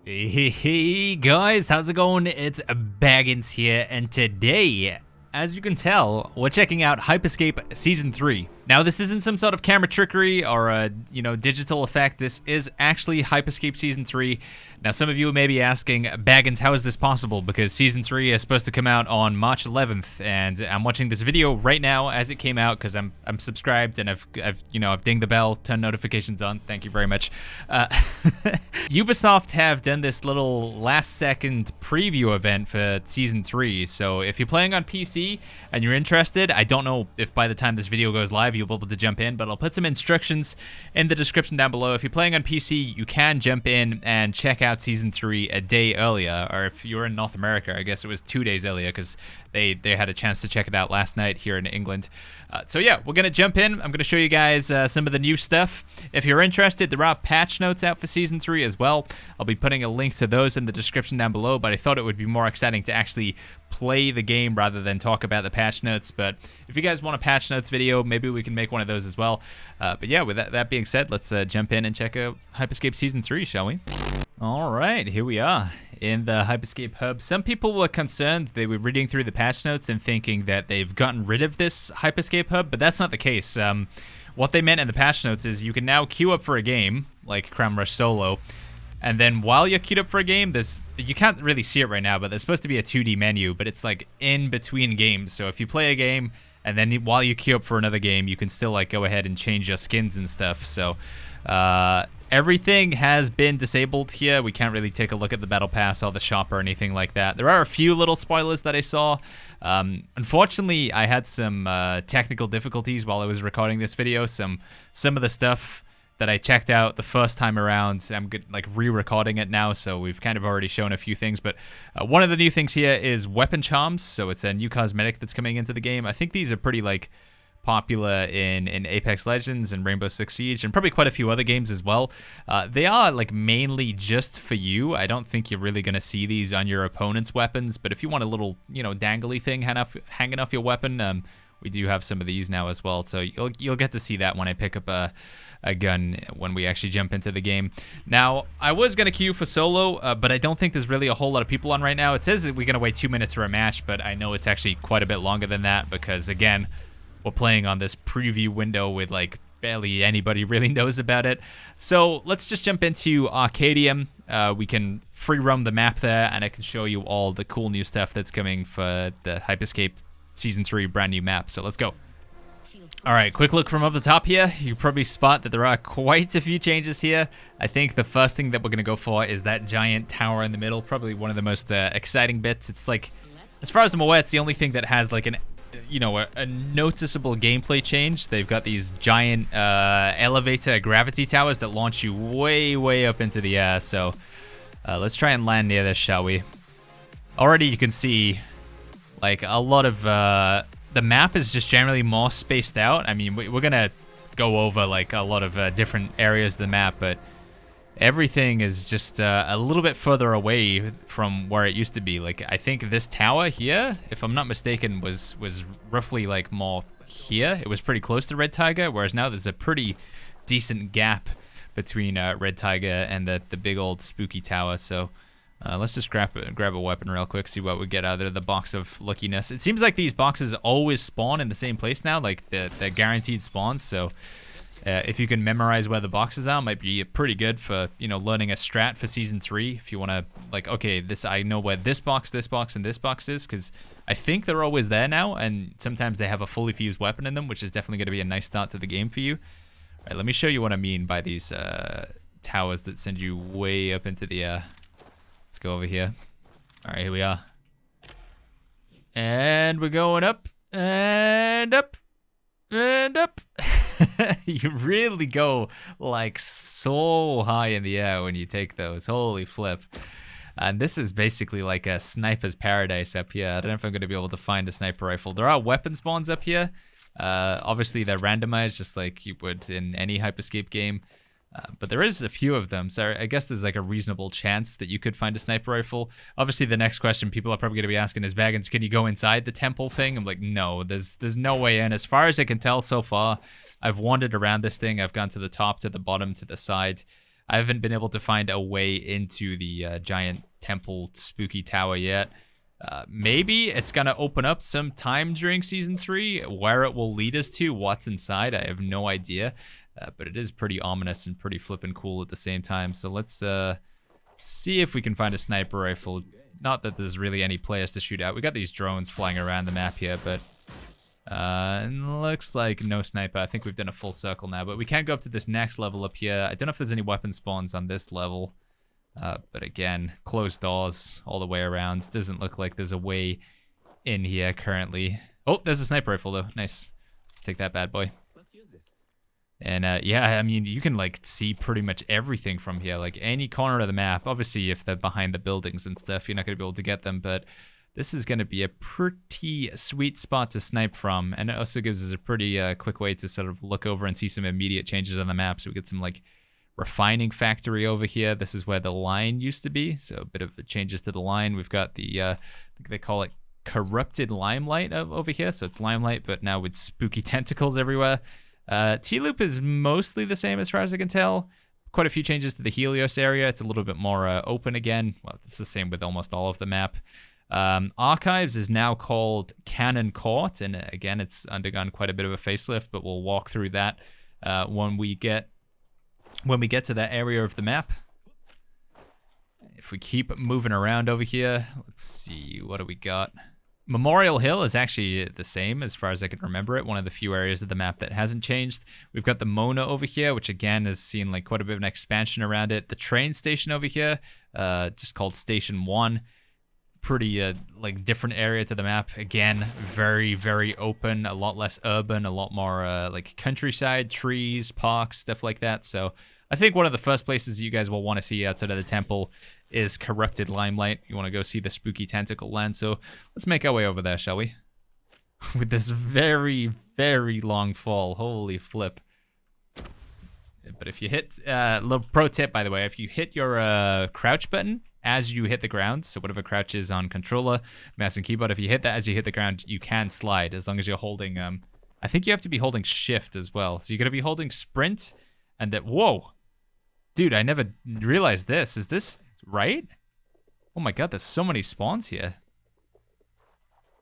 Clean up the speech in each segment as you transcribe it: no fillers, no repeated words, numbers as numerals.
Hey guys, how's it going? It's Baggins here, and today, as you can tell, we're checking out Hyperscape Season 3. Now, this isn't some sort of camera trickery or a, digital effect. This is actually Hyperscape Season 3. Now, some of you may be asking, Baggins, how is this possible? Because Season 3 is supposed to come out on March 11th, and I'm watching this video right now as it came out because I'm subscribed and I've dinged the bell, turned notifications on. Thank you very much. Ubisoft have done this little last-second preview event for Season 3, so if you're playing on PC and you're interested, I don't know if by the time this video goes live you'll be able to jump in, but I'll put some instructions in the description down below. If you're playing on PC, you can jump in and check out Season 3 a day earlier, or if you're in North America, I guess it was 2 days earlier because they had a chance to check it out last night here in England. So yeah, we're going to jump in. I'm going to show you guys some of the new stuff. If you're interested, there are patch notes out for Season 3 as well. I'll be putting a link to those in the description down below, but I thought it would be more exciting to actually play the game rather than talk about the patch notes. But if you guys want a patch notes video, maybe we can make one of those as well. But yeah, with that being said, let's jump in and check out Hyperscape Season 3, shall we? All right, here we are in the Hyperscape hub. Some people were concerned. They were reading through the patch notes and thinking that they've gotten rid of this Hyperscape hub, but that's not the case. What they meant in the patch notes is you can now queue up for a game, like Crown Rush Solo, and then while you're queued up for a game, you can't really see it right now, but there's supposed to be a 2D menu, but it's like in between games. So if you play a game, and then while you queue up for another game, you can still like go ahead and change your skins and stuff. So everything has been disabled here. We can't really take a look at the battle pass or the shop or anything like that. There are a few little spoilers that I saw. Unfortunately, I had some technical difficulties while I was recording this video. Some of the stuff that I checked out the first time around, I'm like re-recording it now, so we've kind of already shown a few things. But one of the new things here is weapon charms. So it's a new cosmetic that's coming into the game. I think these are pretty like popular in Apex Legends and Rainbow Six Siege and probably quite a few other games as well. They are like mainly just for you. I don't think you're really going to see these on your opponent's weapons, but if you want a little, dangly thing hanging off your weapon, we do have some of these now as well. So you'll get to see that when I pick up a gun when we actually jump into the game. Now, I was going to queue for solo, but I don't think there's really a whole lot of people on right now. It says that we're going to wait 2 minutes for a match, but I know it's actually quite a bit longer than that because, again, we're playing on this preview window with like barely anybody really knows about it. So let's just jump into Arcadium. We can free roam the map there, and I can show you all the cool new stuff that's coming for the Hyperscape Season 3 brand new map. So let's go. All right, quick look from up the top here. You probably spot that there are quite a few changes here. I think the first thing that we're going to go for is that giant tower in the middle. Probably one of the most exciting bits. It's like, as far as I'm aware, it's the only thing that has like a noticeable gameplay change. They've got these giant elevator gravity towers that launch you way up into the air. So let's try and land near this, shall we? Already you can see like a lot of the map is just generally more spaced out. I mean, we're gonna go over like a lot of different areas of the map, but everything is just a little bit further away from where it used to be. Like, I think this tower here, if I'm not mistaken, was roughly like more here. It was pretty close to Red Tiger, whereas now there's a pretty decent gap between Red Tiger and the big old spooky tower. So let's just grab a weapon real quick, see what we get out of the box of luckiness. It seems like these boxes always spawn in the same place now, like the guaranteed spawns. So if you can memorize where the boxes are, might be pretty good for, learning a strat for Season 3. If you want to, like, okay, I know where this box, and this box is, because I think they're always there now, and sometimes they have a fully fused weapon in them, which is definitely going to be a nice start to the game for you. All right, let me show you what I mean by these towers that send you way up into the air. Let's go over here. All right, here we are. And we're going up, and up, and up. You really go like so high in the air when you take those. Holy flip. And this is basically like a sniper's paradise up here. I don't know if I'm going to be able to find a sniper rifle. There are weapon spawns up here. Obviously they're randomized just like you would in any Hyperscape game. But there is a few of them, so I guess there's like a reasonable chance that you could find a sniper rifle. Obviously, the next question people are probably going to be asking is, Baggins, can you go inside the temple thing? I'm like, no, there's no way in. As far as I can tell so far, I've wandered around this thing. I've gone to the top, to the bottom, to the side. I haven't been able to find a way into the giant temple spooky tower yet. Maybe it's going to open up some time during Season 3. Where it will lead us to, what's inside, I have no idea. But it is pretty ominous and pretty flippin' cool at the same time. So let's see if we can find a sniper rifle. Not that there's really any players to shoot at. We got these drones flying around the map here, but looks like no sniper. I think we've done a full circle now, but we can go up to this next level up here. I don't know if there's any weapon spawns on this level. But again, closed doors all the way around. Doesn't look like there's a way in here currently. Oh, there's a sniper rifle though. Nice. Let's take that bad boy. And yeah, I mean, you can like see pretty much everything from here. Like any corner of the map. Obviously, if they're behind the buildings and stuff, you're not going to be able to get them. But this is going to be a pretty sweet spot to snipe from. And it also gives us a pretty quick way to sort of look over and see some immediate changes on the map. So we get some like refining factory over here. This is where the line used to be, so a bit of changes to the line. We've got the I think they call it corrupted limelight over here, so it's limelight but now with spooky tentacles everywhere. T-loop is mostly the same as far as I can tell. Quite a few changes to the Helios area. It's a little bit more open again. Well, it's the same with almost all of the map. Archives is now called Cannon Court, and again it's undergone quite a bit of a facelift, but we'll walk through that when we get to that area of the map. If we keep moving around over here, let's see, what do we got? Memorial Hill is actually the same as far as I can remember it. One of the few areas of the map that hasn't changed. We've got the Mona over here, which again has seen like quite a bit of an expansion around it. The train station over here, just called Station 1. Pretty like different area to the map. Again, very, very open, a lot less urban, a lot more like countryside, trees, parks, stuff like that. So I think one of the first places you guys will want to see outside of the temple is Corrupted Limelight. You want to go see the spooky tentacle land. So let's make our way over there, shall we? With this very, very long fall. Holy flip. But if you hit, little pro tip by the way, if you hit your crouch button as you hit the ground, so whatever crouch is on controller, mouse and keyboard, if you hit that as you hit the ground, you can slide as long as you're holding, I think you have to be holding shift as well. So you're going to be holding sprint and that, whoa. Dude, I never realized this. Is this right? Oh my god, there's so many spawns here.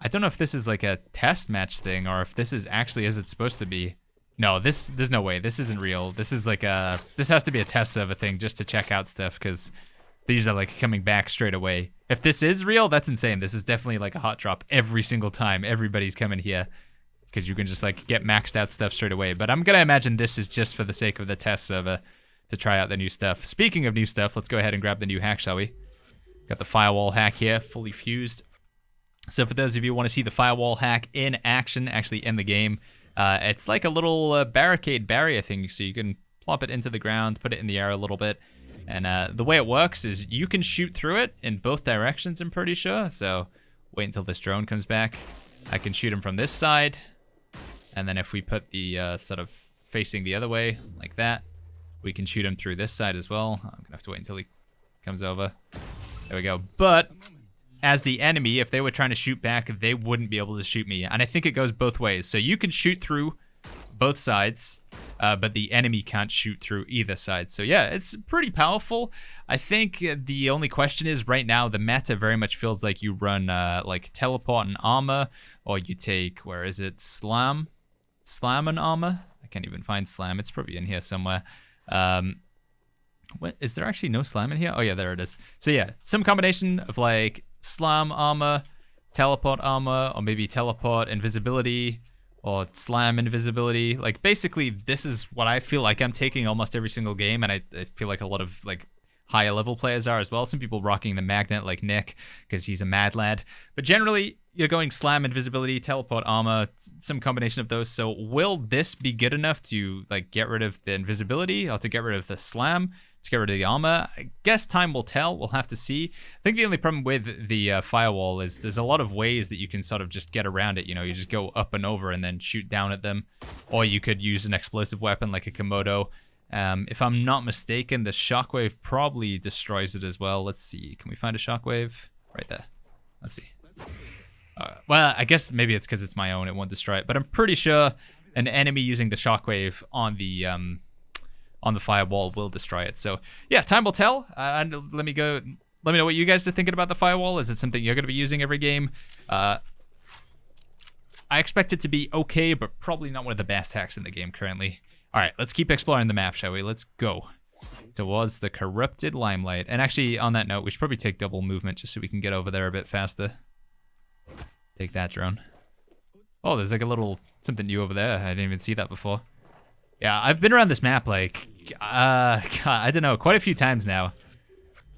I don't know if this is like a test match thing or if this is actually as it's supposed to be. No, there's no way. This isn't real. This is like this has to be a test server thing just to check out stuff because these are like coming back straight away. If this is real, that's insane. This is definitely like a hot drop every single time. Everybody's coming here because you can just like get maxed out stuff straight away. But I'm going to imagine this is just for the sake of the test server to try out the new stuff. Speaking of new stuff, let's go ahead and grab the new hack, shall we? Got the firewall hack here, fully fused. So for those of you who want to see the firewall hack in action, actually in the game, it's like a little barricade barrier thing. So you can plop it into the ground, put it in the air a little bit. And the way it works is you can shoot through it in both directions, I'm pretty sure. So wait until this drone comes back. I can shoot him from this side. And then if we put the sort of facing the other way, like that, we can shoot him through this side as well. I'm going to have to wait until he comes over. There we go. But as the enemy, if they were trying to shoot back, they wouldn't be able to shoot me. And I think it goes both ways. So you can shoot through both sides, but the enemy can't shoot through either side. So yeah, it's pretty powerful. I think the only question is right now, the meta very much feels like you run like teleport and armor, or you take, where is it? Slam and armor? I can't even find slam. It's probably in here somewhere. What, is there actually no slam in here? Oh yeah, there it is. So yeah, some combination of like slam armor, teleport armor, or maybe teleport invisibility, or slam invisibility. Like basically this is what I feel like I'm taking almost every single game, and I feel like a lot of like higher level players are as well. Some people rocking the magnet like Nick because he's a mad lad, but generally you're going slam invisibility, teleport armor, some combination of those. So will this be good enough to like get rid of the invisibility or to get rid of the slam, to get rid of the armor? I guess time will tell. We'll have to see. I think the only problem with the firewall is there's a lot of ways that you can sort of just get around it. You know, you just go up and over and then shoot down at them, or you could use an explosive weapon like a Komodo. If I'm not mistaken, the shockwave probably destroys it as well. Let's see. Can we find a shockwave? Right there. Let's see. Well, I guess maybe it's because it's my own. It won't destroy it. But I'm pretty sure an enemy using the shockwave on the on the firewall will destroy it. So yeah, time will tell. And let me know what you guys are thinking about the firewall. Is it something you're going to be using every game? I expect it to be okay, but probably not one of the best hacks in the game currently. All right, let's keep exploring the map, shall we? Let's go towards the corrupted limelight. And actually, on that note, we should probably take double movement just so we can get over there a bit faster. Take that, drone. Oh, there's like a little something new over there. I didn't even see that before. Yeah, I've been around this map like, God, I don't know, quite a few times now.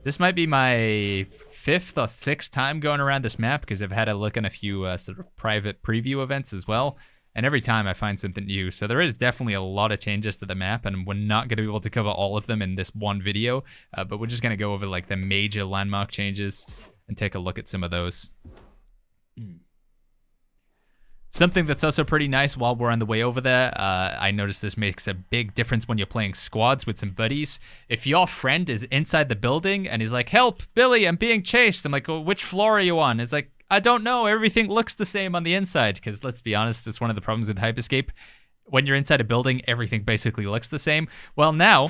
This might be my 5th or 6th time going around this map because I've had a look on a few sort of private preview events as well. And every time I find something new. So there is definitely a lot of changes to the map, and we're not going to be able to cover all of them in this one video. But we're just going to go over like the major landmark changes and take a look at some of those. Something that's also pretty nice while we're on the way over there, I noticed this makes a big difference when you're playing squads with some buddies. If your friend is inside the building and he's like, "Help, Billy, I'm being chased." I'm like, "Well, which floor are you on?" It's like, "I don't know, everything looks the same on the inside." Because let's be honest, it's one of the problems with Hyperscape. When you're inside a building, everything basically looks the same. Well, now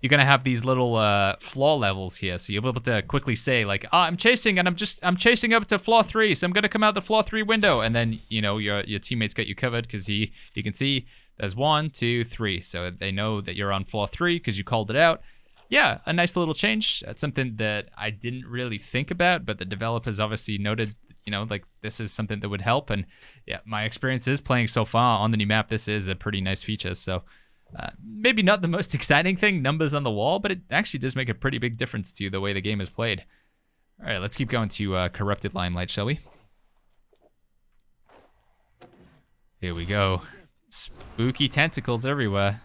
you're going to have these little floor levels here. So you'll be able to quickly say like, "Oh, I'm chasing and I'm chasing up to floor 3. So I'm going to come out the floor 3 window." And then, you know, your teammates got you covered because you can see there's 1, 2, 3. So they know that you're on floor 3 because you called it out. Yeah, a nice little change. That's something that I didn't really think about, but the developers obviously noted, you know, like this is something that would help. And yeah, my experience is playing so far on the new map, this is a pretty nice feature. So maybe not the most exciting thing, numbers on the wall, but it actually does make a pretty big difference to the way the game is played. All right, let's keep going to Corrupted Limelight, shall we? Here we go. Spooky tentacles everywhere.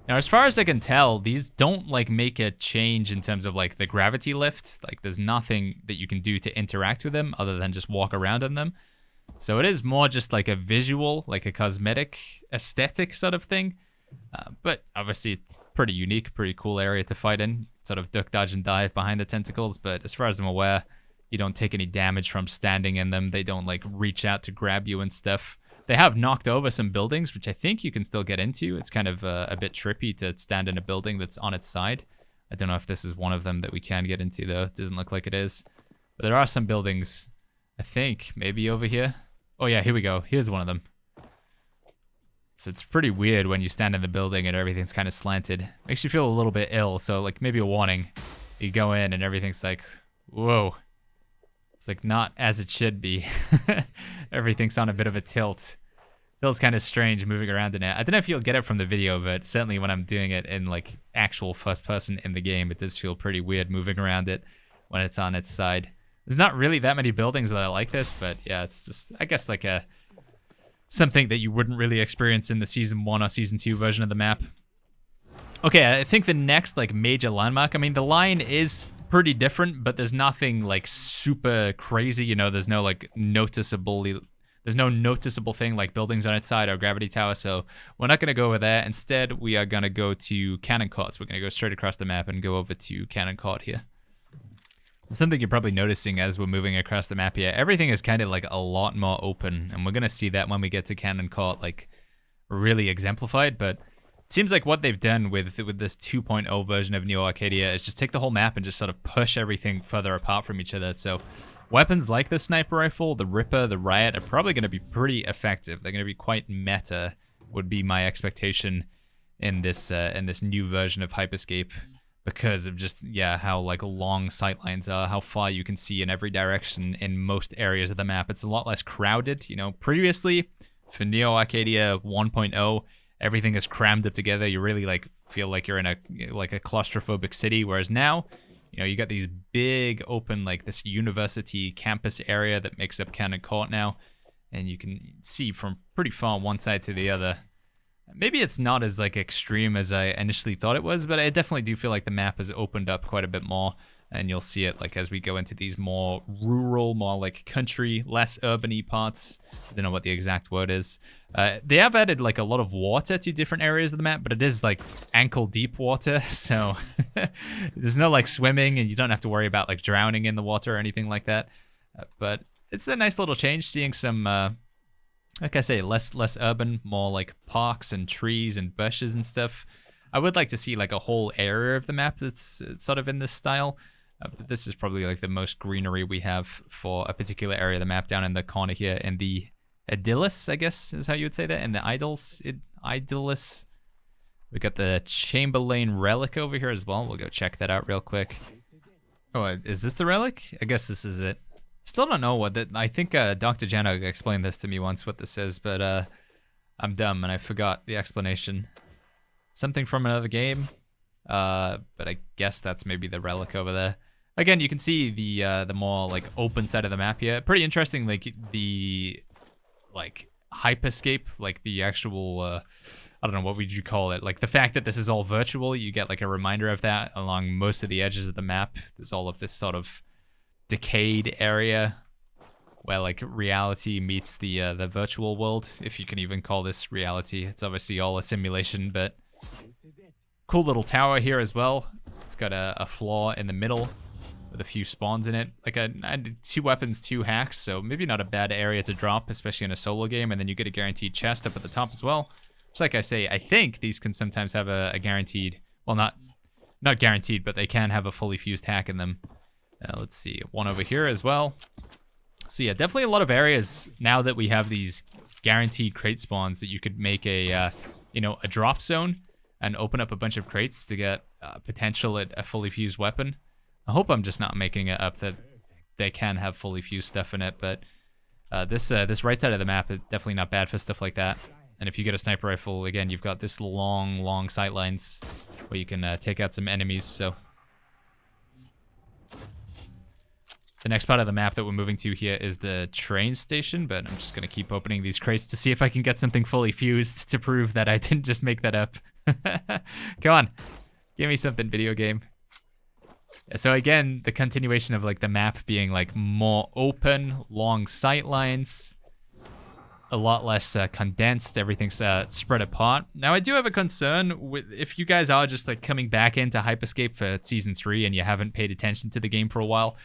Now, as far as I can tell, these don't like make a change in terms of like the gravity lift. Like there's nothing that you can do to interact with them other than just walk around on them. So it is more just like a visual, like a cosmetic aesthetic sort of thing. But obviously it's pretty unique, pretty cool area to fight in. Sort of duck, dodge, and dive behind the tentacles. But as far as I'm aware, you don't take any damage from standing in them. They don't like reach out to grab you and stuff. They have knocked over some buildings, which I think you can still get into. It's kind of a bit trippy to stand in a building that's on its side. I don't know if this is one of them that we can get into, though. It doesn't look like it is. But there are some buildings, I think, maybe over here. Oh, yeah, here we go. Here's one of them. So it's pretty weird when you stand in the building and everything's kind of slanted. Makes you feel a little bit ill, so like maybe a warning. You go in and everything's like, whoa. It's like not as it should be. Everything's on a bit of a tilt. Feels kind of strange moving around in it. I don't know if you'll get it from the video, but certainly when I'm doing it in like actual first person in the game, it does feel pretty weird moving around it when it's on its side. There's not really that many buildings that are like this, but yeah, it's just, I guess, like something that you wouldn't really experience in the Season 1 or Season 2 version of the map. Okay, I think the next like major landmark, I mean, the line is pretty different, but there's nothing like super crazy, you know, there's no noticeable thing like buildings on its side or gravity tower, so we're not going to go over there. Instead, we are going to go to Cannon Court. So we're going to go straight across the map and go over to Cannon Court here. Something you're probably noticing as we're moving across the map here, everything is kind of like a lot more open, and we're going to see that when we get to Cannon Court, like really exemplified. But it seems like what they've done with this 2.0 version of Neo Arcadia is just take the whole map and just sort of push everything further apart from each other. So weapons like the sniper rifle, the Ripper, the Riot are probably going to be pretty effective. They're going to be quite meta, would be my expectation in this new version of Hyperscape. Because of just, yeah, how like long sightlines are, how far you can see in every direction in most areas of the map. It's a lot less crowded, you know. Previously, for Neo Arcadia 1.0, everything is crammed up together. You really like feel like you're in a claustrophobic city. Whereas now, you know, you got these big open, like this university campus area that makes up Cannon Court now, and you can see from pretty far one side to the other. Maybe it's not as like extreme as I initially thought it was, but I definitely do feel like the map has opened up quite a bit more, and you'll see it like as we go into these more rural, more like country, less urban-y parts. I don't know what the exact word is. They have added like a lot of water to different areas of the map, but it is like ankle deep water, so there's no like swimming, and you don't have to worry about like drowning in the water or anything like that. But it's a nice little change, seeing some like I say, less urban, more like parks and trees and bushes and stuff. I would like to see like a whole area of the map that's sort of in this style. But this is probably like the most greenery we have for a particular area of the map down in the corner here in the Idyllis, I guess is how you would say that, in the Idyllis. We got the Chamberlain Relic over here as well. We'll go check that out real quick. Oh, is this the relic? I guess this is it. Still don't know what that. I think Dr. Jenna explained this to me once what this is, but I'm dumb and I forgot the explanation. Something from another game, but I guess that's maybe the relic over there. Again, you can see the more like open side of the map here. Pretty interesting, like the hyperscape, like the actual I don't know, what would you call it? Like the fact that this is all virtual, you get like a reminder of that along most of the edges of the map. There's all of this sort of decayed area where like reality meets the virtual world, if you can even call this reality. It's obviously all a simulation, but cool little tower here as well. It's got a floor in the middle with a few spawns in it. Like I did 2 weapons, 2 hacks, so maybe not a bad area to drop, especially in a solo game. And then you get a guaranteed chest up at the top as well. Which, like I say, I think these can sometimes have a guaranteed, well, not guaranteed, but they can have a fully fused hack in them. Let's see, one over here as well. So yeah, definitely a lot of areas now that we have these guaranteed crate spawns that you could make a, a drop zone and open up a bunch of crates to get potential at a fully fused weapon. I hope I'm just not making it up that they can have fully fused stuff in it, but this right side of the map is definitely not bad for stuff like that. And if you get a sniper rifle, again, you've got this long sight lines where you can take out some enemies, so. The next part of the map that we're moving to here is the train station, but I'm just going to keep opening these crates to see if I can get something fully fused to prove that I didn't just make that up. Come on, give me something, video game. So again, the continuation of like the map being like more open, long sight lines, a lot less condensed, everything's spread apart. Now I do have a concern with if you guys are just like coming back into Hyperscape for Season 3 and you haven't paid attention to the game for a while.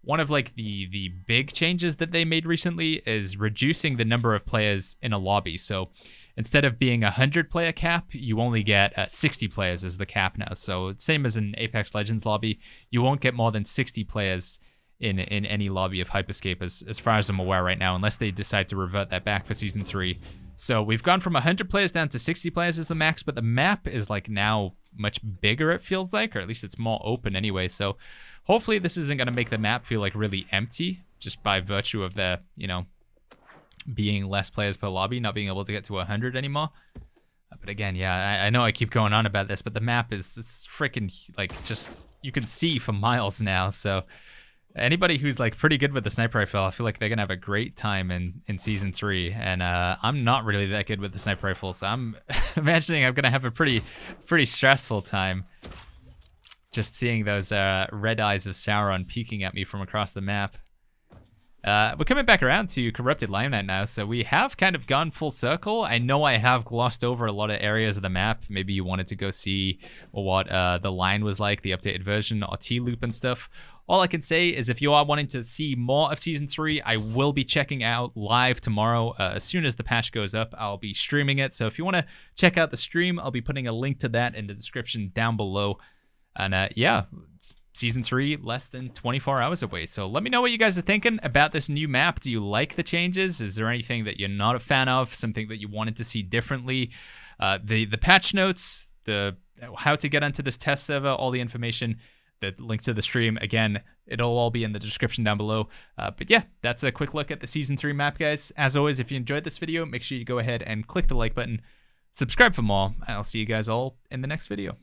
One of like the big changes that they made recently is reducing the number of players in a lobby. So instead of being 100-player cap, you only get 60 players as the cap now. So same as an Apex Legends lobby, you won't get more than 60 players in any lobby of Hyperscape as far as I'm aware right now, unless they decide to revert that back for Season 3. So we've gone from 100 players down to 60 players as the max, but the map is like now much bigger, it feels like, or at least it's more open anyway. So hopefully this isn't going to make the map feel like really empty just by virtue of the, being less players per lobby, not being able to get to 100 anymore. But again, yeah, I know I keep going on about this, but the map it's freaking like just, you can see for miles now. So anybody who's like pretty good with the sniper rifle, I feel like they're going to have a great time in Season 3. And I'm not really that good with the sniper rifle, so I'm imagining I'm going to have a pretty stressful time just seeing those red eyes of Sauron peeking at me from across the map. We're coming back around to Corrupted Limelight now, so we have kind of gone full circle. I know I have glossed over a lot of areas of the map. Maybe you wanted to go see what the line was like, the updated version, or T-loop and stuff. All I can say is if you are wanting to see more of Season 3, I will be checking out live tomorrow. As soon as the patch goes up, I'll be streaming it. So if you want to check out the stream, I'll be putting a link to that in the description down below. And yeah, Season 3, less than 24 hours away. So let me know what you guys are thinking about this new map. Do you like the changes? Is there anything that you're not a fan of? Something that you wanted to see differently? The patch notes, the how to get onto this test server, all the information, the link to the stream, again, it'll all be in the description down below. But yeah, that's a quick look at the Season 3 map, guys. As always, if you enjoyed this video, make sure you go ahead and click the like button, subscribe for more, and I'll see you guys all in the next video.